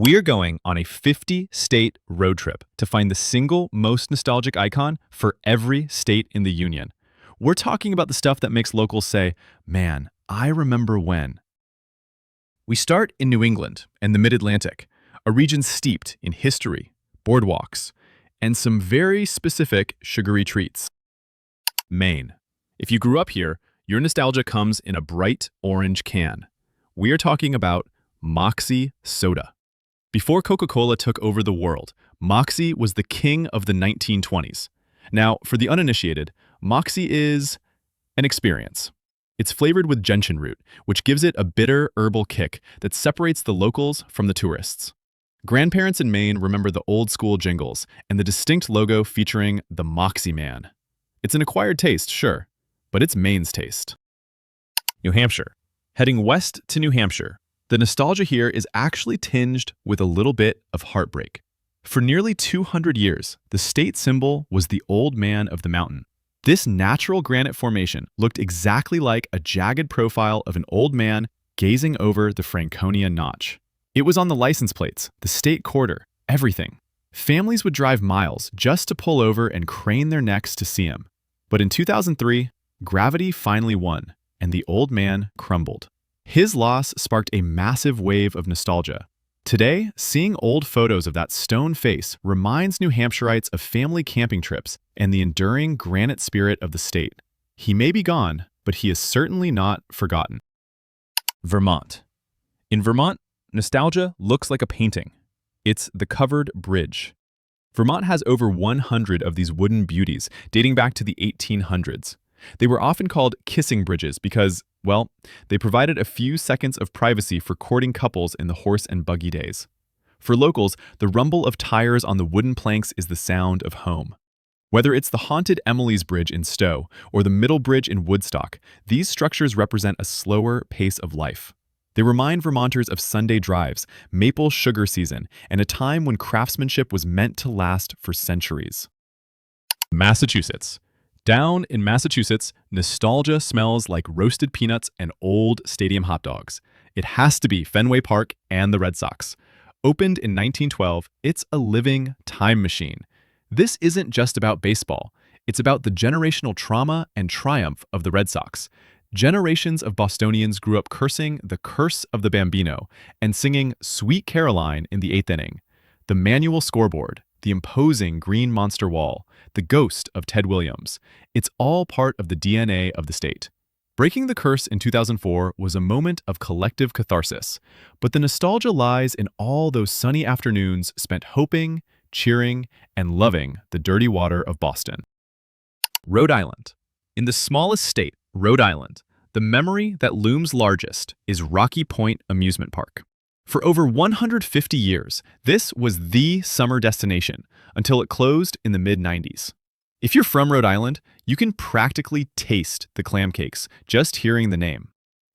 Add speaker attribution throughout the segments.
Speaker 1: We're going on a 50-state road trip to find the single most nostalgic icon for every state in the Union. We're talking about the stuff that makes locals say, man, I remember when. We start in New England and the Mid-Atlantic, a region steeped in history, boardwalks, and some very specific sugary treats. Maine. If you grew up here, your nostalgia comes in a bright orange can. We are talking about Moxie Soda. Before Coca-Cola took over the world, Moxie was the king of the 1920s. Now, for the uninitiated, Moxie is an experience. It's flavored with gentian root, which gives it a bitter herbal kick that separates the locals from the tourists. Grandparents in Maine remember the old-school jingles and the distinct logo featuring the Moxie Man. It's an acquired taste, sure, but it's Maine's taste. New Hampshire. Heading west to New Hampshire, the nostalgia here is actually tinged with a little bit of heartbreak. For nearly 200 years, the state symbol was the Old Man of the Mountain. This natural granite formation looked exactly like a jagged profile of an old man gazing over the Franconia Notch. It was on the license plates, the state quarter, everything. Families would drive miles just to pull over and crane their necks to see him. But in 2003, gravity finally won, and the old man crumbled. His loss sparked a massive wave of nostalgia. Today, seeing old photos of that stone face reminds New Hampshireites of family camping trips and the enduring granite spirit of the state. He may be gone, but he is certainly not forgotten. Vermont. In Vermont, nostalgia looks like a painting. It's the covered bridge. Vermont has over 100 of these wooden beauties dating back to the 1800s. They were often called kissing bridges because, well, they provided a few seconds of privacy for courting couples in the horse and buggy days. For locals, the rumble of tires on the wooden planks is the sound of home. Whether it's the haunted Emily's Bridge in Stowe or the Middle Bridge in Woodstock, these structures represent a slower pace of life. They remind Vermonters of Sunday drives, maple sugar season, and a time when craftsmanship was meant to last for centuries. Massachusetts. Down in Massachusetts, nostalgia smells like roasted peanuts and old stadium hot dogs. It has to be Fenway Park and the Red Sox. Opened in 1912, it's a living time machine. This isn't just about baseball. It's about the generational trauma and triumph of the Red Sox. Generations of Bostonians grew up cursing the curse of the Bambino and singing Sweet Caroline in the eighth inning. The manual scoreboard, the imposing green monster wall, the ghost of Ted Williams. It's all part of the DNA of the state. Breaking the curse in 2004 was a moment of collective catharsis, but the nostalgia lies in all those sunny afternoons spent hoping, cheering, and loving the dirty water of Boston. Rhode Island. In the smallest state, Rhode Island, the memory that looms largest is Rocky Point Amusement Park. For over 150 years, this was the summer destination until it closed in the mid-90s. If you're from Rhode Island, you can practically taste the clam cakes just hearing the name.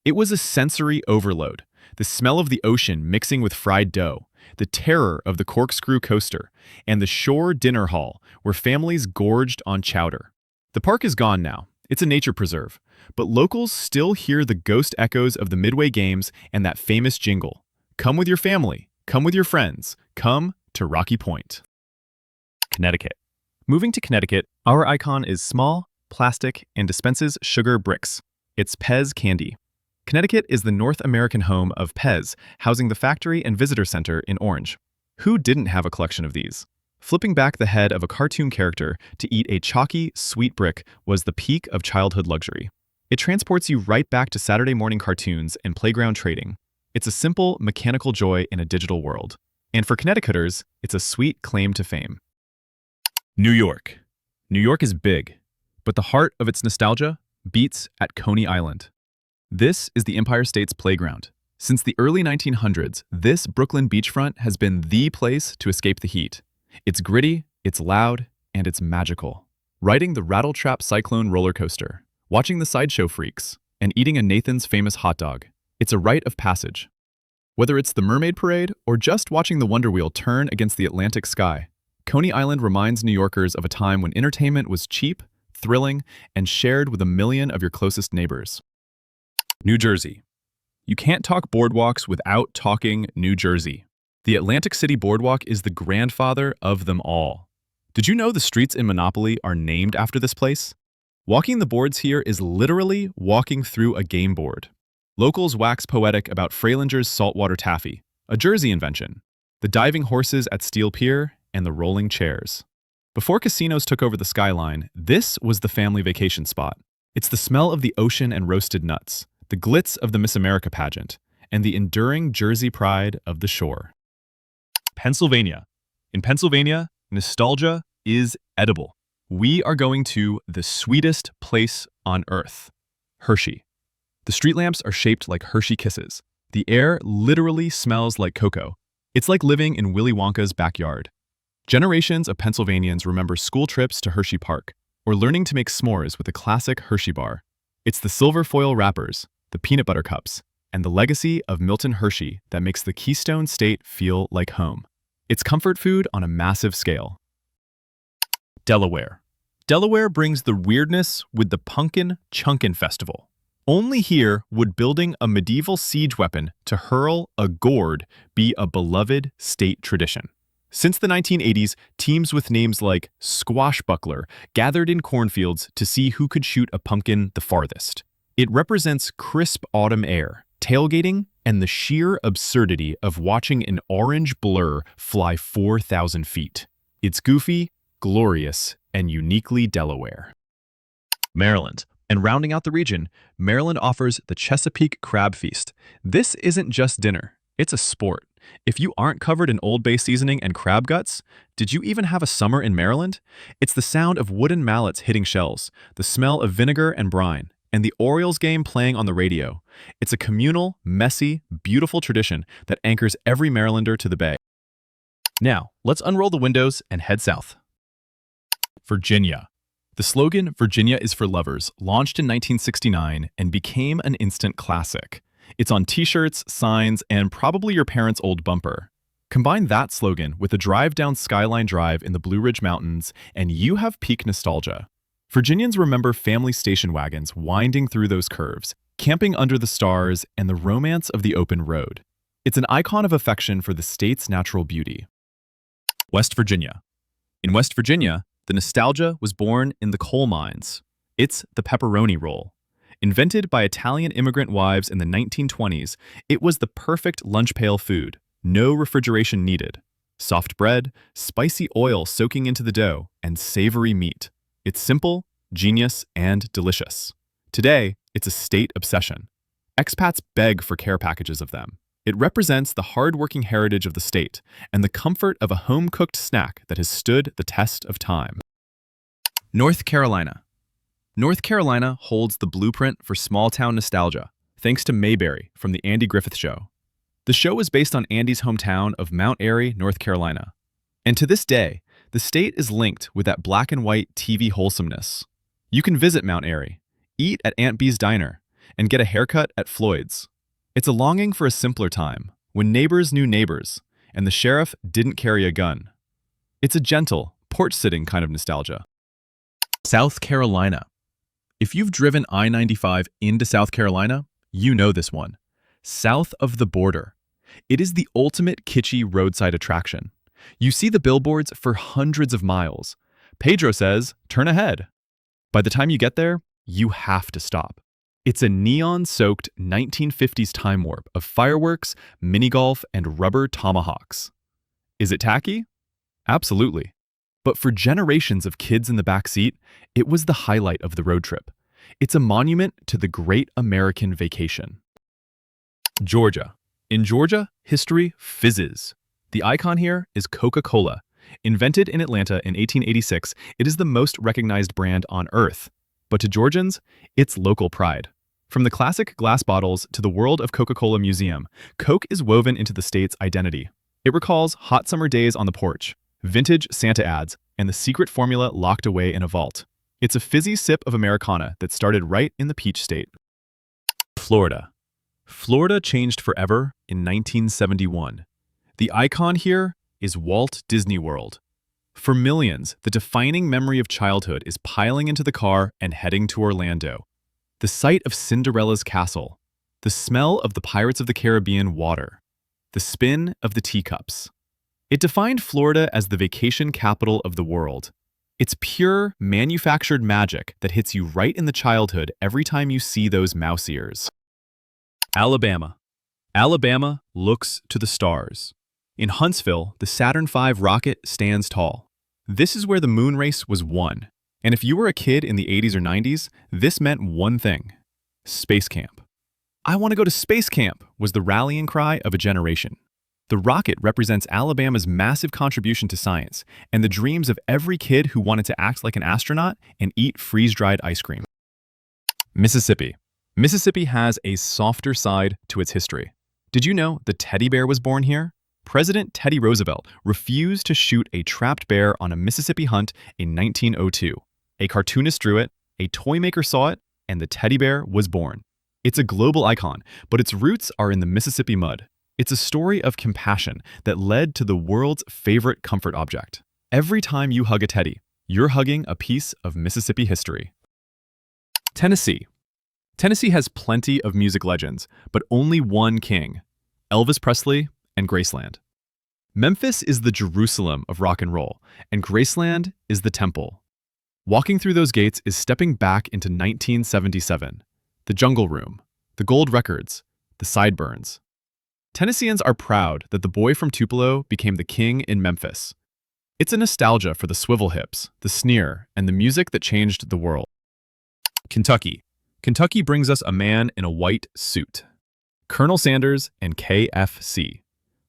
Speaker 1: It was a sensory overload, the smell of the ocean mixing with fried dough, the terror of the corkscrew coaster, and the shore dinner hall where families gorged on chowder. The park is gone now. It's a nature preserve, but locals still hear the ghost echoes of the Midway Games and that famous jingle. Come with your family, come with your friends, come to Rocky Point. Connecticut. Moving to Connecticut, our icon is small, plastic, and dispenses sugar bricks. It's Pez candy. Connecticut is the North American home of Pez, housing the factory and visitor center in Orange. Who didn't have a collection of these? Flipping back the head of a cartoon character to eat a chalky, sweet brick was the peak of childhood luxury. It transports you right back to Saturday morning cartoons and playground trading. It's a simple, mechanical joy in a digital world. And for Connecticuters, it's a sweet claim to fame. New York. New York is big, but the heart of its nostalgia beats at Coney Island. This is the Empire State's playground. Since the early 1900s, this Brooklyn beachfront has been the place to escape the heat. It's gritty, it's loud, and it's magical. Riding the Rattletrap Cyclone roller coaster, watching the sideshow freaks, and eating a Nathan's famous hot dog. It's a rite of passage. Whether it's the Mermaid Parade or just watching the Wonder Wheel turn against the Atlantic sky, Coney Island reminds New Yorkers of a time when entertainment was cheap, thrilling, and shared with a million of your closest neighbors. New Jersey. You can't talk boardwalks without talking New Jersey. The Atlantic City Boardwalk is the grandfather of them all. Did you know the streets in Monopoly are named after this place? Walking the boards here is literally walking through a game board. Locals wax poetic about Frailinger's saltwater taffy, a Jersey invention, the diving horses at Steel Pier, and the rolling chairs. Before casinos took over the skyline, this was the family vacation spot. It's the smell of the ocean and roasted nuts, the glitz of the Miss America pageant, and the enduring Jersey pride of the shore. Pennsylvania. In Pennsylvania, nostalgia is edible. We are going to the sweetest place on earth, Hershey. The street lamps are shaped like Hershey kisses. The air literally smells like cocoa. It's like living in Willy Wonka's backyard. Generations of Pennsylvanians remember school trips to Hershey Park or learning to make s'mores with a classic Hershey bar. It's the silver foil wrappers, the peanut butter cups, and the legacy of Milton Hershey that makes the Keystone State feel like home. It's comfort food on a massive scale. Delaware. Delaware brings the weirdness with the Punkin Chunkin Festival. Only here would building a medieval siege weapon to hurl a gourd be a beloved state tradition. Since the 1980s, teams with names like Squashbuckler gathered in cornfields to see who could shoot a pumpkin the farthest. It represents crisp autumn air, tailgating, and the sheer absurdity of watching an orange blur fly 4,000 feet. It's goofy, glorious, and uniquely Delaware. Maryland. And rounding out the region, Maryland offers the Chesapeake Crab Feast. This isn't just dinner, it's a sport. If you aren't covered in Old Bay seasoning and crab guts, did you even have a summer in Maryland? It's the sound of wooden mallets hitting shells, the smell of vinegar and brine, and the Orioles game playing on the radio. It's a communal, messy, beautiful tradition that anchors every Marylander to the Bay. Now, let's unroll the windows and head south. Virginia. The slogan, "Virginia is for lovers," launched in 1969 and became an instant classic. It's on t-shirts, signs, and probably your parents' old bumper. Combine that slogan with a drive down Skyline Drive in the Blue Ridge Mountains, and you have peak nostalgia. Virginians remember family station wagons winding through those curves, camping under the stars, and the romance of the open road. It's an icon of affection for the state's natural beauty. West Virginia. In West Virginia, the nostalgia was born in the coal mines. It's the pepperoni roll. Invented by Italian immigrant wives in the 1920s, it was the perfect lunch pail food. No refrigeration needed. Soft bread, spicy oil soaking into the dough, and savory meat. It's simple, genius, and delicious. Today, it's a state obsession. Expats beg for care packages of them. It represents the hard-working heritage of the state and the comfort of a home-cooked snack that has stood the test of time. North Carolina. North Carolina holds the blueprint for small-town nostalgia, thanks to Mayberry from The Andy Griffith Show. The show is based on Andy's hometown of Mount Airy, North Carolina. And to this day, the state is linked with that black and white TV wholesomeness. You can visit Mount Airy, eat at Aunt Bee's Diner, and get a haircut at Floyd's. It's a longing for a simpler time, when neighbors knew neighbors, and the sheriff didn't carry a gun. It's a gentle, porch-sitting kind of nostalgia. South Carolina. If you've driven I-95 into South Carolina, you know this one. South of the border. It is the ultimate kitschy roadside attraction. You see the billboards for hundreds of miles. Pedro says, "Turn ahead." By the time you get there, you have to stop. It's a neon-soaked 1950s time warp of fireworks, mini-golf, and rubber tomahawks. Is it tacky? Absolutely. But for generations of kids in the back seat, it was the highlight of the road trip. It's a monument to the great American vacation. Georgia. In Georgia, history fizzes. The icon here is Coca-Cola. Invented in Atlanta in 1886, it is the most recognized brand on Earth. But to Georgians, it's local pride. From the classic glass bottles to the World of Coca-Cola Museum, Coke is woven into the state's identity. It recalls hot summer days on the porch, vintage Santa ads, and the secret formula locked away in a vault. It's a fizzy sip of Americana that started right in the Peach State. Florida. Florida changed forever in 1971. The icon here is Walt Disney World. For millions, the defining memory of childhood is piling into the car and heading to Orlando. The sight of Cinderella's castle, the smell of the Pirates of the Caribbean water, the spin of the teacups. It defined Florida as the vacation capital of the world. It's pure, manufactured magic that hits you right in the childhood every time you see those mouse ears. Alabama. Alabama looks to the stars. In Huntsville, the Saturn V rocket stands tall. This is where the moon race was won. And if you were a kid in the 80s or 90s, this meant one thing: space camp. "I want to go to space camp" was the rallying cry of a generation. The rocket represents Alabama's massive contribution to science and the dreams of every kid who wanted to act like an astronaut and eat freeze-dried ice cream. Mississippi. Mississippi has a softer side to its history. Did you know the teddy bear was born here? President Teddy Roosevelt refused to shoot a trapped bear on a Mississippi hunt in 1902. A cartoonist drew it, a toy maker saw it, and the teddy bear was born. It's a global icon, but its roots are in the Mississippi mud. It's a story of compassion that led to the world's favorite comfort object. Every time you hug a teddy, you're hugging a piece of Mississippi history. Tennessee. Tennessee has plenty of music legends, but only one king: Elvis Presley and Graceland. Memphis is the Jerusalem of rock and roll, and Graceland is the temple. Walking through those gates is stepping back into 1977. The Jungle Room, the gold records, the sideburns. Tennesseans are proud that the boy from Tupelo became the king in Memphis. It's a nostalgia for the swivel hips, the sneer, and the music that changed the world. Kentucky. Kentucky brings us a man in a white suit: Colonel Sanders and KFC.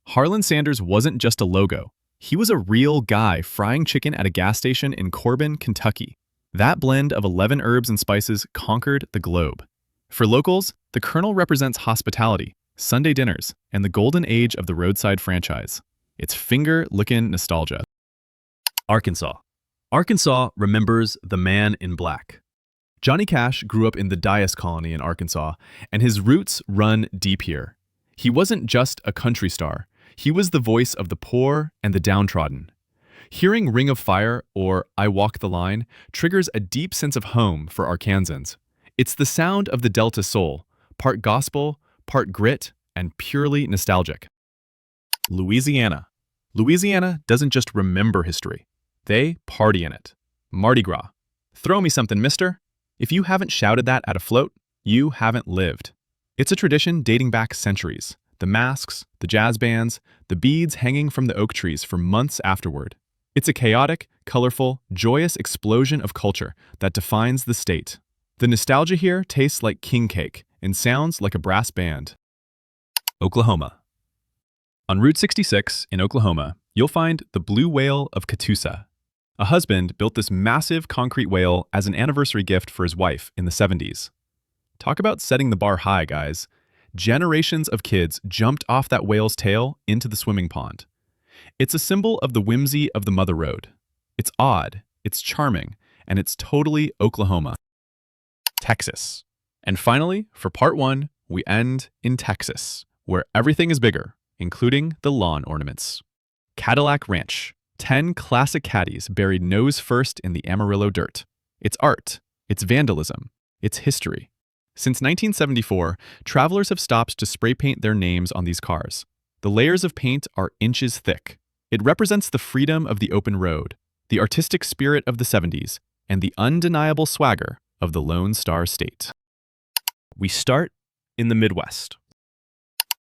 Speaker 1: Harlan Sanders wasn't just a logo. He was a real guy frying chicken at a gas station in Corbin, Kentucky. That blend of 11 herbs and spices conquered the globe. For locals, the Colonel represents hospitality, Sunday dinners, and the golden age of the roadside franchise. It's finger-lickin' nostalgia. Arkansas. Arkansas remembers the man in black. Johnny Cash grew up in the Dias Colony in Arkansas, and his roots run deep here. He wasn't just a country star. He was the voice of the poor and the downtrodden. Hearing Ring of Fire or I Walk the Line triggers a deep sense of home for Arkansans. It's the sound of the Delta soul, part gospel, part grit, and purely nostalgic. Louisiana. Louisiana doesn't just remember history. They party in it. Mardi Gras. Throw me something, mister. If you haven't shouted that at a float, you haven't lived. It's a tradition dating back centuries. The masks, the jazz bands, the beads hanging from the oak trees for months afterward. It's a chaotic, colorful, joyous explosion of culture that defines the state. The nostalgia here tastes like king cake and sounds like a brass band. Oklahoma. On Route 66 in Oklahoma, you'll find the Blue Whale of Catoosa. A husband built this massive concrete whale as an anniversary gift for his wife in the 70s. Talk about setting the bar high, guys. Generations of kids jumped off that whale's tail into the swimming pond. It's a symbol of the whimsy of the Mother Road. It's odd, it's charming, and it's totally Oklahoma. Texas. And finally, for part one, we end in Texas, where everything is bigger, including the lawn ornaments. Cadillac Ranch. 10 classic caddies buried nose first in the Amarillo dirt. It's art, it's vandalism, it's history. Since 1974, travelers have stopped to spray paint their names on these cars. The layers of paint are inches thick. It represents the freedom of the open road, the artistic spirit of the 70s, and the undeniable swagger of the Lone Star State. We start in the Midwest.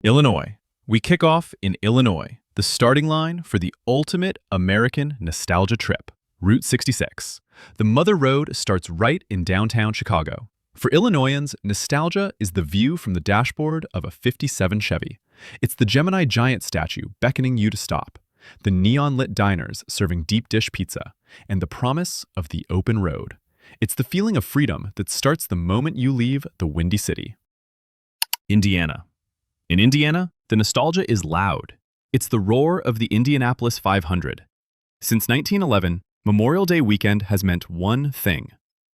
Speaker 1: Illinois. We kick off in Illinois, the starting line for the ultimate American nostalgia trip, Route 66. The Mother Road starts right in downtown Chicago. For Illinoisans, nostalgia is the view from the dashboard of a '57 Chevy. It's the Gemini giant statue beckoning you to stop, the neon-lit diners serving deep dish pizza, and the promise of the open road. It's the feeling of freedom that starts the moment you leave the Windy City. Indiana. In Indiana, the nostalgia is loud. It's the roar of the Indianapolis 500. Since 1911, Memorial Day weekend has meant one thing.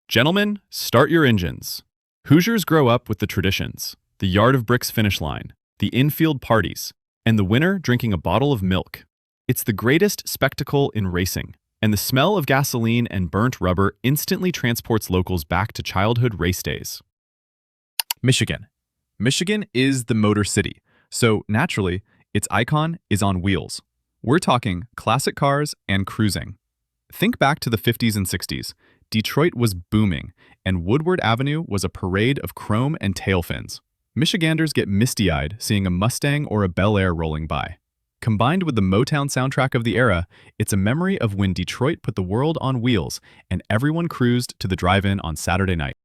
Speaker 1: Gentlemen, start your engines. Hoosiers grow up with the traditions, the Yard of Bricks finish line, the infield parties, and the winner drinking a bottle of milk. It's the greatest spectacle in racing, and the smell of gasoline and burnt rubber instantly transports locals back to childhood race days. Michigan. Michigan is the Motor City, so naturally, Its icon is on wheels. We're talking classic cars and cruising. Think back to the 50s and 60s. Detroit was booming, and Woodward Avenue was a parade of chrome and tail fins. Michiganders get misty-eyed seeing a Mustang or a Bel Air rolling by. Combined with the Motown soundtrack of the era, it's a memory of when Detroit put the world on wheels and everyone cruised to the drive-in on Saturday night.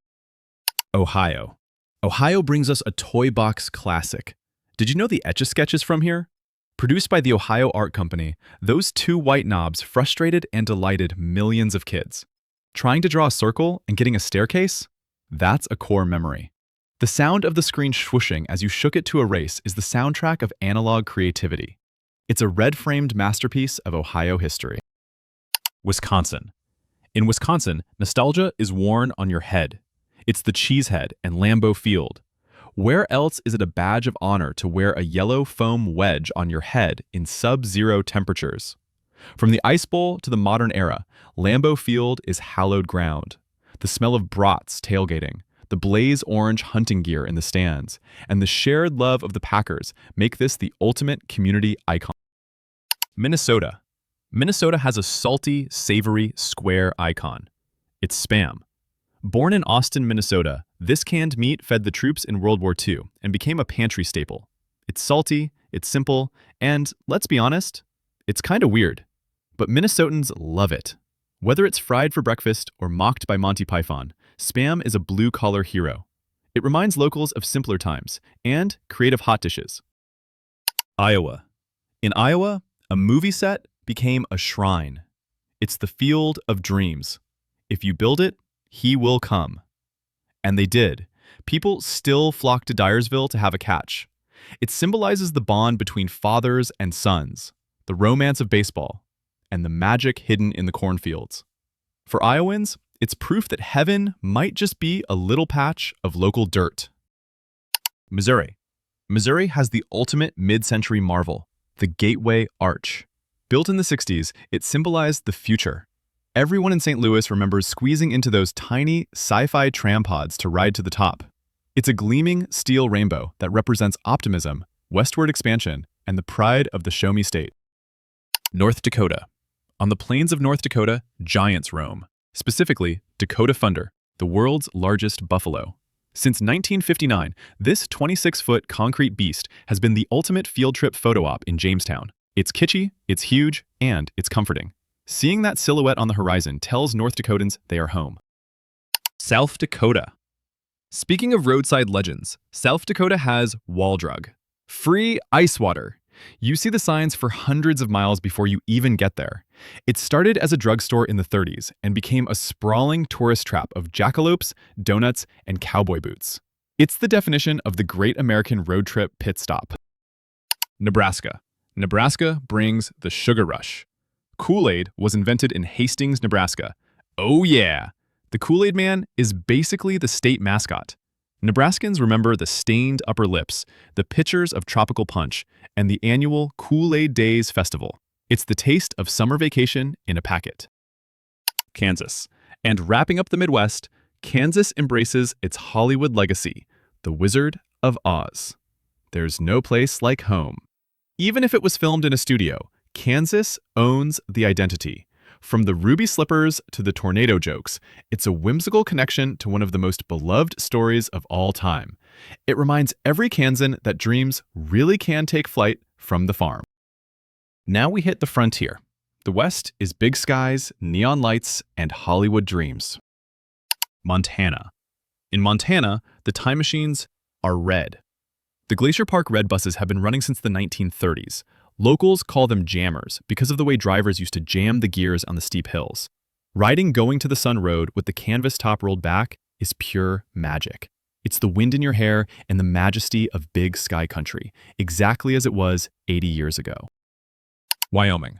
Speaker 1: Ohio. Ohio brings us a toy box classic. Did you know the Etch-a-Sketch is from here? Produced by the Ohio Art Company, those two white knobs frustrated and delighted millions of kids. Trying to draw a circle and getting a staircase? That's a core memory. The sound of the screen swooshing as you shook it to erase is the soundtrack of analog creativity. It's a red-framed masterpiece of Ohio history. Wisconsin. In Wisconsin, nostalgia is worn on your head. It's the Cheesehead and Lambeau Field. Where else is it a badge of honor to wear a yellow foam wedge on your head in sub-zero temperatures? From the Ice Bowl to the modern era, Lambeau Field is hallowed ground. The smell of brats tailgating, the blaze orange hunting gear in the stands, and the shared love of the Packers make this the ultimate community icon. Minnesota. Minnesota has a salty, savory, square icon. It's Spam. Born in Austin, Minnesota, this canned meat fed the troops in World War II and became a pantry staple. It's salty, it's simple, and, let's be honest, it's kinda weird. But Minnesotans love it. Whether it's fried for breakfast or mocked by Monty Python, Spam is a blue-collar hero. It reminds locals of simpler times and creative hot dishes. Iowa. In Iowa, a movie set became a shrine. It's the field of dreams. If you build it, he will come. And they did. People still flock to Dyersville to have a catch. It symbolizes the bond between fathers and sons, the romance of baseball, and the magic hidden in the cornfields. For Iowans, it's proof that heaven might just be a little patch of local dirt. Missouri. Missouri has the ultimate mid-century marvel, the Gateway Arch. Built in the 60s, it symbolized the future. Everyone in St. Louis remembers squeezing into those tiny sci-fi tram pods to ride to the top. It's a gleaming steel rainbow that represents optimism, westward expansion, and the pride of the Show Me State. North Dakota. On the plains of North Dakota, giants roam. Specifically, Dakota Thunder, the world's largest buffalo. Since 1959, this 26-foot concrete beast has been the ultimate field trip photo op in Jamestown. It's kitschy, it's huge, and it's comforting. Seeing that silhouette on the horizon tells North Dakotans they are home. South Dakota. Speaking of roadside legends, South Dakota has Wall Drug. Free ice water. You see the signs for hundreds of miles before you even get there. It started as a drugstore in the 30s and became a sprawling tourist trap of jackalopes, donuts, and cowboy boots. It's the definition of the great American road trip pit stop. Nebraska. Nebraska brings the sugar rush. Kool-Aid was invented in Hastings, Nebraska. Oh yeah! The Kool-Aid Man is basically the state mascot. Nebraskans remember the stained upper lips, the pitchers of tropical punch, and the annual Kool-Aid Days Festival. It's the taste of summer vacation in a packet. Kansas. And wrapping up the Midwest, Kansas embraces its Hollywood legacy, the Wizard of Oz. There's no place like home. Even if it was filmed in a studio, Kansas owns the identity. From the ruby slippers to the tornado jokes, it's a whimsical connection to one of the most beloved stories of all time. It reminds every Kansan that dreams really can take flight from the farm. Now we hit the frontier. The West is big skies, neon lights, and Hollywood dreams. Montana. In Montana, the time machines are red. The Glacier Park red buses have been running since the 1930s. Locals call them jammers because of the way drivers used to jam the gears on the steep hills. Riding Going to the Sun Road with the canvas top rolled back is pure magic. It's the wind in your hair and the majesty of big sky country, exactly as it was 80 years ago. Wyoming.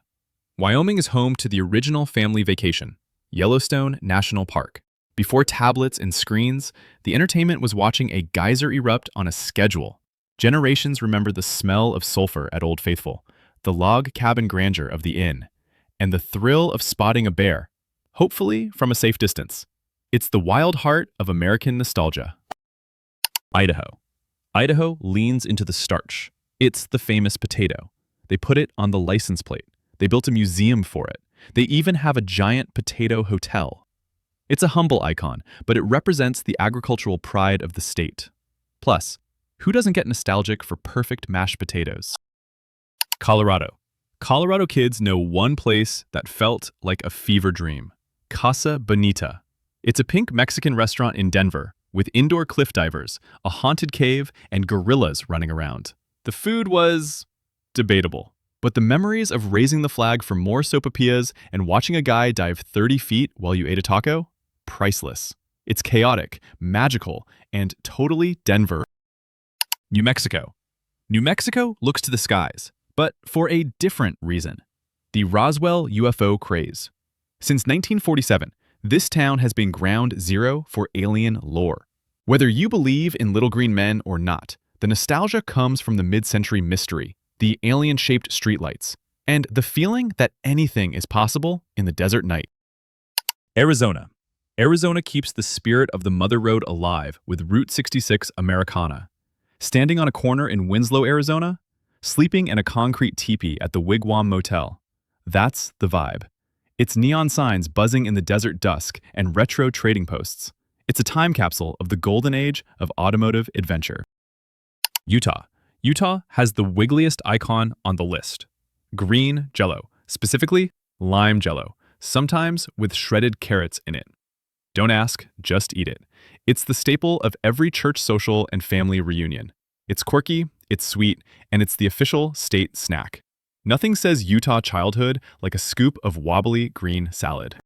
Speaker 1: Wyoming is home to the original family vacation, Yellowstone National Park. Before tablets and screens, the entertainment was watching a geyser erupt on a schedule. Generations remember the smell of sulfur at Old Faithful, the log cabin grandeur of the inn, and the thrill of spotting a bear, hopefully from a safe distance. It's the wild heart of American nostalgia. Idaho. Idaho leans into the starch. It's the famous potato. They put it on the license plate. They built a museum for it. They even have a giant potato hotel. It's a humble icon, but it represents the agricultural pride of the state. Plus, who doesn't get nostalgic for perfect mashed potatoes? Colorado. Colorado kids know one place that felt like a fever dream. Casa Bonita. It's a pink Mexican restaurant in Denver, with indoor cliff divers, a haunted cave, and gorillas running around. The food was debatable, but the memories of raising the flag for more sopapillas and watching a guy dive 30 feet while you ate a taco? Priceless. It's chaotic, magical, and totally Denver. New Mexico. New Mexico looks to the skies, but for a different reason. The Roswell UFO craze. Since 1947, this town has been ground zero for alien lore. Whether you believe in little green men or not, the nostalgia comes from the mid-century mystery, the alien-shaped streetlights, and the feeling that anything is possible in the desert night. Arizona. Arizona keeps the spirit of the Mother Road alive with Route 66 Americana. Standing on a corner in Winslow, Arizona, sleeping in a concrete teepee at the Wigwam Motel. That's the vibe. It's neon signs buzzing in the desert dusk and retro trading posts. It's a time capsule of the golden age of automotive adventure. Utah. Utah has the wiggliest icon on the list. Green Jell-O, specifically lime Jell-O, sometimes with shredded carrots in it. Don't ask, just eat it. It's the staple of every church social and family reunion. It's quirky, it's sweet, and it's the official state snack. Nothing says Utah childhood like a scoop of wobbly green salad.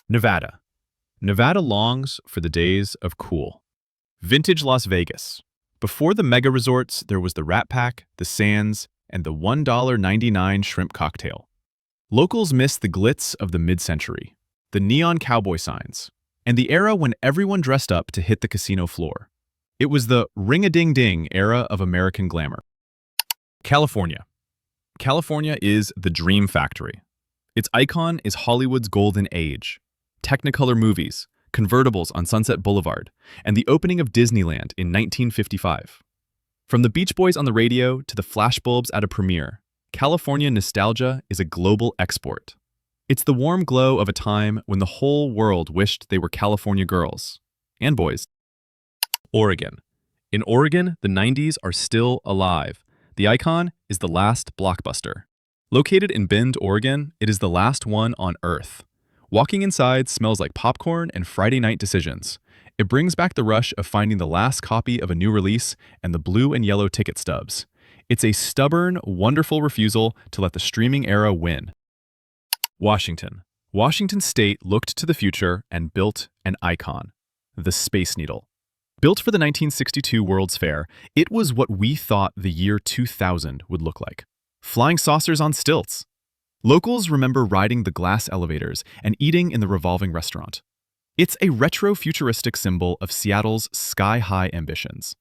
Speaker 1: Nevada. Nevada longs for the days of cool. Vintage Las Vegas. Before the mega resorts, there was the Rat Pack, the Sands, and the $1.99 shrimp cocktail. Locals miss the glitz of the mid-century, the neon cowboy signs, and the era when everyone dressed up to hit the casino floor. It was the ring-a-ding-ding era of American glamour. California. California is the dream factory. Its icon is Hollywood's golden age. Technicolor movies, convertibles on Sunset Boulevard, and the opening of Disneyland in 1955. From the Beach Boys on the radio to the flashbulbs at a premiere, California nostalgia is a global export. It's the warm glow of a time when the whole world wished they were California girls and boys. Oregon. In Oregon, the 90s are still alive. The icon is the Last Blockbuster. Located in Bend, Oregon, it is the last one on Earth. Walking inside smells like popcorn and Friday night decisions. It brings back the rush of finding the last copy of a new release and the blue and yellow ticket stubs. It's a stubborn, wonderful refusal to let the streaming era win. Washington. Washington State looked to the future and built an icon, the Space Needle. Built for the 1962 World's Fair, it was what we thought the year 2000 would look like. Flying saucers on stilts. Locals remember riding the glass elevators and eating in the revolving restaurant. It's a retro-futuristic symbol of Seattle's sky-high ambitions.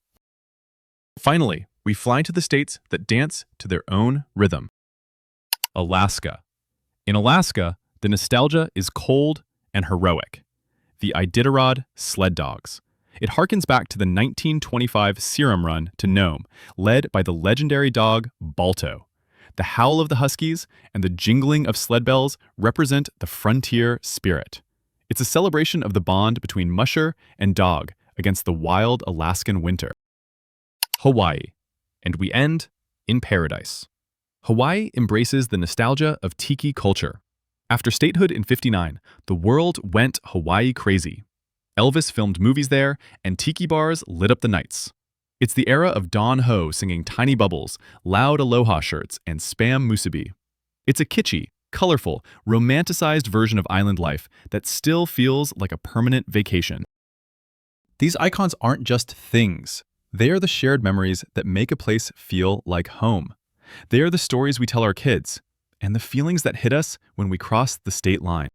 Speaker 1: Finally, we fly to the states that dance to their own rhythm. Alaska. In Alaska, the nostalgia is cold and heroic. The Iditarod sled dogs. It harkens back to the 1925 Serum Run to Nome, led by the legendary dog Balto. The howl of the huskies and the jingling of sled bells represent the frontier spirit. It's a celebration of the bond between musher and dog against the wild Alaskan winter. Hawaii. And we end in paradise. Hawaii embraces the nostalgia of tiki culture. After statehood in '59, the world went Hawaii crazy. Elvis filmed movies there, and tiki bars lit up the nights. It's the era of Don Ho singing Tiny Bubbles, loud aloha shirts, and spam musubi. It's a kitschy, colorful, romanticized version of island life that still feels like a permanent vacation. These icons aren't just things. They are the shared memories that make a place feel like home. They are the stories we tell our kids, and the feelings that hit us when we cross the state line.